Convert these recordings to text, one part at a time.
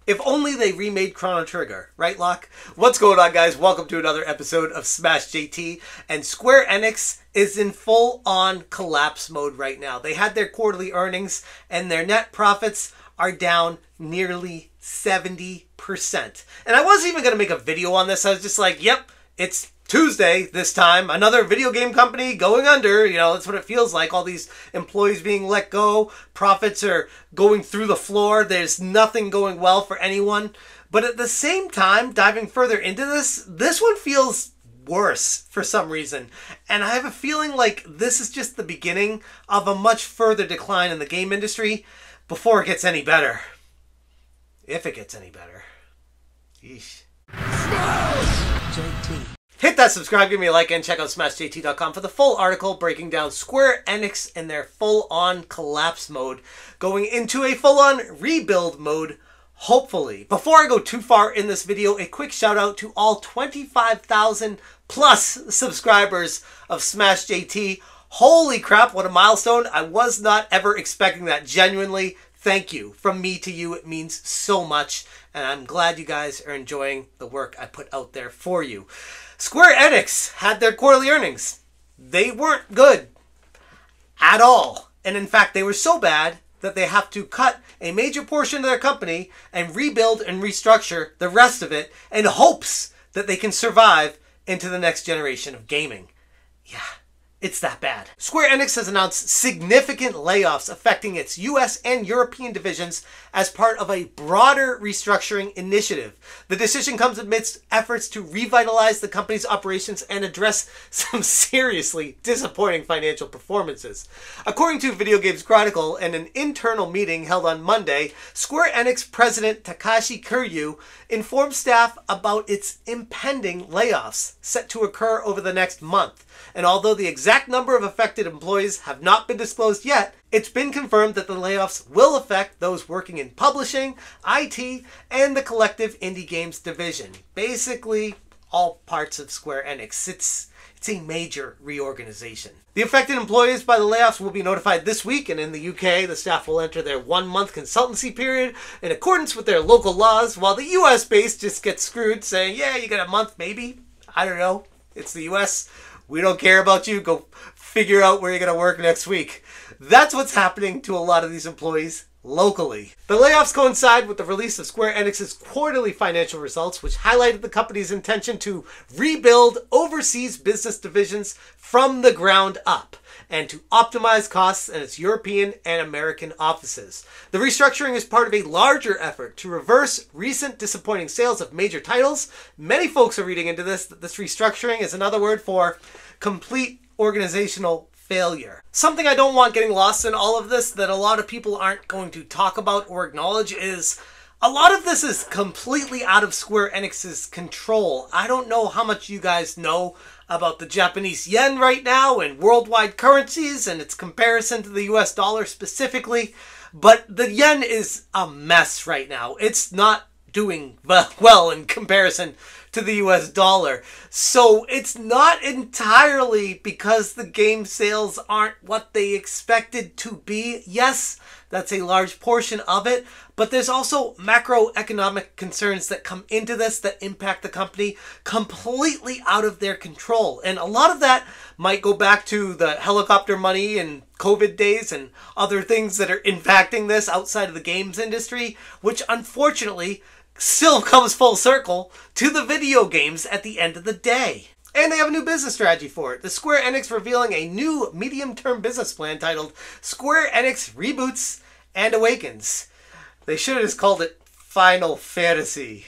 If only they remade Chrono Trigger, right, Locke? What's going on, guys? Welcome to another episode of Smash JT. And Square Enix is in full-on collapse mode right now. They had their quarterly earnings, and their net profits are down nearly 70%. And I wasn't even going to make a video on this. I was just like, yep, it's Tuesday this time. Another video game company going under. You know, that's what it feels like. All these employees being let go. Profits are going through the floor. There's nothing going well for anyone. But at the same time, diving further into this one feels worse for some reason. And I have a feeling like this is just the beginning of a much further decline in the game industry before it gets any better. If it gets any better. Yeesh. JT. Hit that subscribe, give me a like, and check out SmashJT.com for the full article breaking down Square Enix and their full-on collapse mode, going into a full-on rebuild mode, hopefully. Before I go too far in this video, a quick shout out to all 25,000 plus subscribers of SmashJT. Holy crap, what a milestone. I was not ever expecting that, genuinely. Thank you. From me to you, it means so much, and I'm glad you guys are enjoying the work I put out there for you. Square Enix had their quarterly earnings. They weren't good at all. And in fact, they were so bad that they have to cut a major portion of their company and rebuild and restructure the rest of it in hopes that they can survive into the next generation of gaming. Yeah. It's that bad. Square Enix has announced significant layoffs affecting its US and European divisions as part of a broader restructuring initiative. The decision comes amidst efforts to revitalize the company's operations and address some seriously disappointing financial performances. According to Video Games Chronicle, in an internal meeting held on Monday, Square Enix president Takashi Kiryu informed staff about its impending layoffs set to occur over the next month. And although the exact number of affected employees have not been disclosed yet, it's been confirmed that the layoffs will affect those working in publishing, IT, and the collective indie games division. Basically, all parts of Square Enix. It's a major reorganization. The affected employees by the layoffs will be notified this week, and in the UK, the staff will enter their 1-month consultancy period in accordance with their local laws, while the US base just gets screwed, saying, yeah, you got a month, maybe. I don't know. It's the US. We don't care about you. Go figure out where you're going to work next week. That's what's happening to a lot of these employees locally. The layoffs coincide with the release of Square Enix's quarterly financial results, which highlighted the company's intention to rebuild overseas business divisions from the ground up and to optimize costs in its European and American offices. The restructuring is part of a larger effort to reverse recent disappointing sales of major titles. Many folks are reading into this that this restructuring is another word for complete organizational failure. Something I don't want getting lost in all of this that a lot of people aren't going to talk about or acknowledge is a lot of this is completely out of Square Enix's control. I don't know how much you guys know about the Japanese yen right now and worldwide currencies and its comparison to the US dollar specifically, but the yen is a mess right now. It's not doing well in comparison to the US dollar. So it's not entirely because the game sales aren't what they expected to be. Yes, that's a large portion of it, but there's also macroeconomic concerns that come into this that impact the company completely out of their control. And a lot of that might go back to the helicopter money and COVID days and other things that are impacting this outside of the games industry, which unfortunately still comes full circle to the video games at the end of the day. And they have a new business strategy for it. The Square Enix revealing a new medium-term business plan titled Square Enix Reboots and Awakens. They should have just called it Final Fantasy.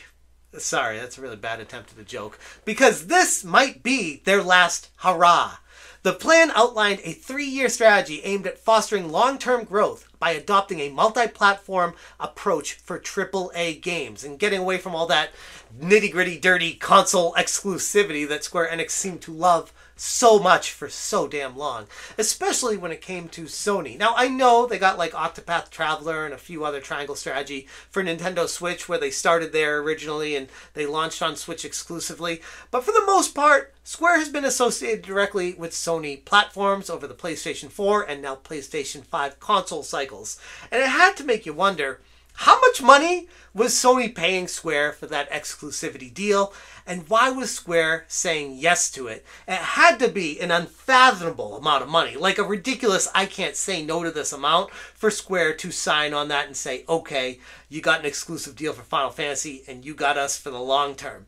Sorry, that's a really bad attempt at a joke. Because this might be their last hurrah. The plan outlined a 3-year strategy aimed at fostering long-term growth by adopting a multi-platform approach for AAA games and getting away from all that nitty-gritty, dirty console exclusivity that Square Enix seemed to love so much for so damn long, especially when it came to Sony. Now, I know they got like Octopath Traveler and a few other triangle strategy for Nintendo Switch where they started there originally and they launched on Switch exclusively, but for the most part, Square has been associated directly with Sony platforms over the PlayStation 4 and now PlayStation 5 console cycles. And it had to make you wonder, How much money was Sony paying Square for that exclusivity deal? And why was Square saying yes to it? It had to be an unfathomable amount of money, like a ridiculous, I can't say no to this amount, for Square to sign on that and say, okay, you got an exclusive deal for Final Fantasy and you got us for the long term.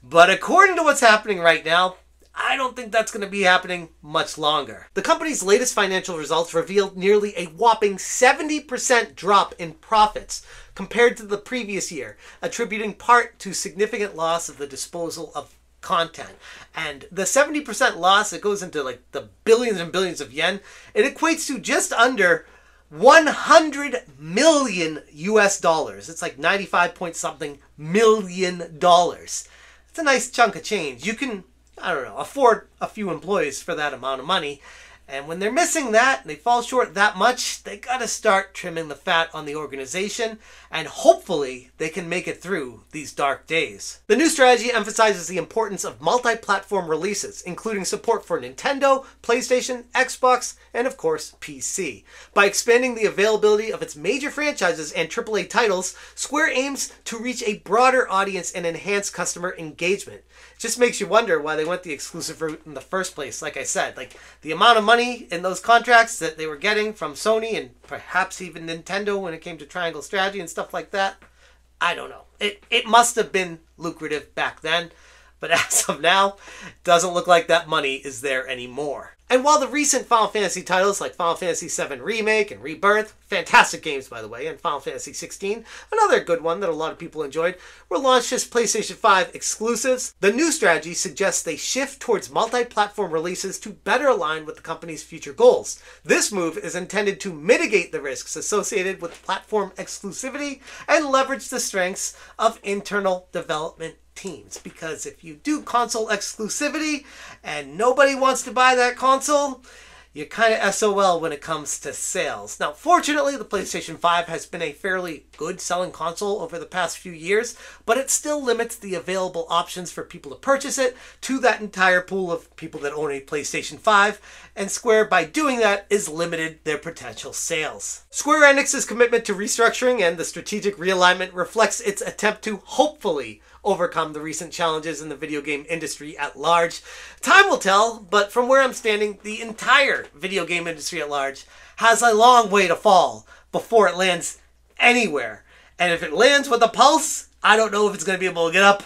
But according to what's happening right now, I don't think that's going to be happening much longer. The company's latest financial results revealed nearly a whopping 70% drop in profits compared to the previous year, attributing part to significant loss of the disposal of content. And the 70% loss, it goes into like the billions and billions of yen. It equates to just under 100 million US dollars. It's like 95 point something million dollars. It's a nice chunk of change. You can, I don't know, afford a few employees for that amount of money. And when they're missing that, and they fall short that much, they gotta start trimming the fat on the organization, and hopefully they can make it through these dark days. The new strategy emphasizes the importance of multi-platform releases, including support for Nintendo, PlayStation, Xbox, and of course, PC. By expanding the availability of its major franchises and AAA titles, Square aims to reach a broader audience and enhance customer engagement. It just makes you wonder why they went the exclusive route in the first place. Like I said, like the amount of money in those contracts that they were getting from Sony and perhaps even Nintendo when it came to Triangle Strategy and stuff like that, I don't know. It must have been lucrative back then, but as of now, it doesn't look like that money is there anymore. And while the recent Final Fantasy titles like Final Fantasy VII Remake and Rebirth, fantastic games by the way, and Final Fantasy XVI, another good one that a lot of people enjoyed, were launched as PlayStation 5 exclusives, the new strategy suggests they shift towards multi-platform releases to better align with the company's future goals. This move is intended to mitigate the risks associated with platform exclusivity and leverage the strengths of internal development teams, because if you do console exclusivity and nobody wants to buy that console, you're kind of SOL when it comes to sales. Now, fortunately, the PlayStation 5 has been a fairly good selling console over the past few years, but it still limits the available options for people to purchase it to that entire pool of people that own a PlayStation 5, and Square, by doing that, is limited their potential sales. Square Enix's commitment to restructuring and the strategic realignment reflects its attempt to hopefully overcome the recent challenges in the video game industry at large. Time will tell, but from where I'm standing, the entire video game industry at large has a long way to fall before it lands anywhere. And if it lands with a pulse, I don't know if it's going to be able to get up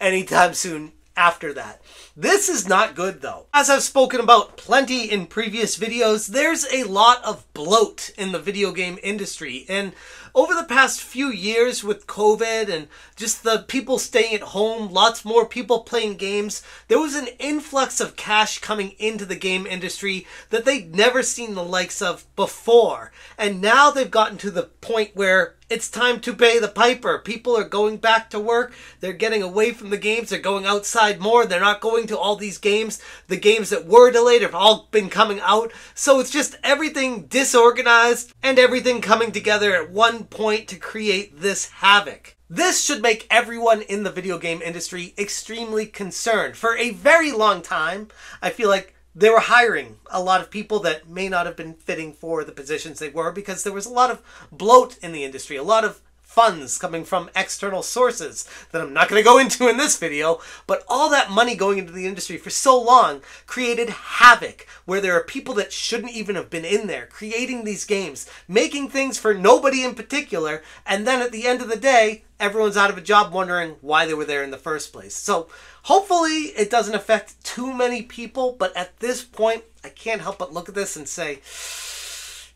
anytime soon after that. This is not good though. As I've spoken about plenty in previous videos, there's a lot of bloat in the video game industry, and over the past few years with COVID and just the people staying at home, lots more people playing games, there was an influx of cash coming into the game industry that they'd never seen the likes of before. And now they've gotten to the point where it's time to pay the piper. People are going back to work. They're getting away from the games. They're going outside more. They're not going to all these games. The games that were delayed have all been coming out. So it's just everything disorganized and everything coming together at one point to create this havoc. This should make everyone in the video game industry extremely concerned. For a very long time, I feel like they were hiring a lot of people that may not have been fitting for the positions they were, because there was a lot of bloat in the industry, a lot of funds coming from external sources that I'm not going to go into in this video, but all that money going into the industry for so long created havoc where there are people that shouldn't even have been in there creating these games, making things for nobody in particular, and then at the end of the day, everyone's out of a job wondering why they were there in the first place. So hopefully it doesn't affect too many people, but at this point, I can't help but look at this and say,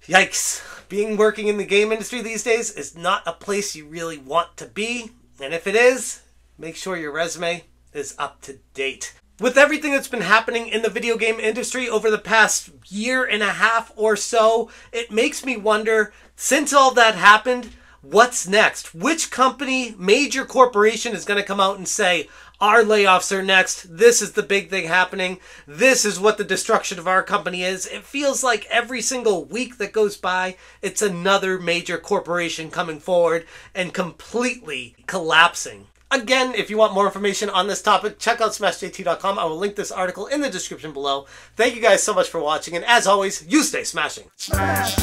yikes. Working in the game industry these days is not a place you really want to be. And if it is, make sure your resume is up to date. With everything that's been happening in the video game industry over the past year and a half or so, it makes me wonder, since all that happened, what's next? Which company, major corporation is going to come out and say, our layoffs are next. This is the big thing happening. This is what the destruction of our company is. It feels like every single week that goes by, it's another major corporation coming forward and completely collapsing. Again, if you want more information on this topic, check out smashjt.com. I will link this article in the description below. Thank you guys so much for watching, and as always, you stay smashing. Smash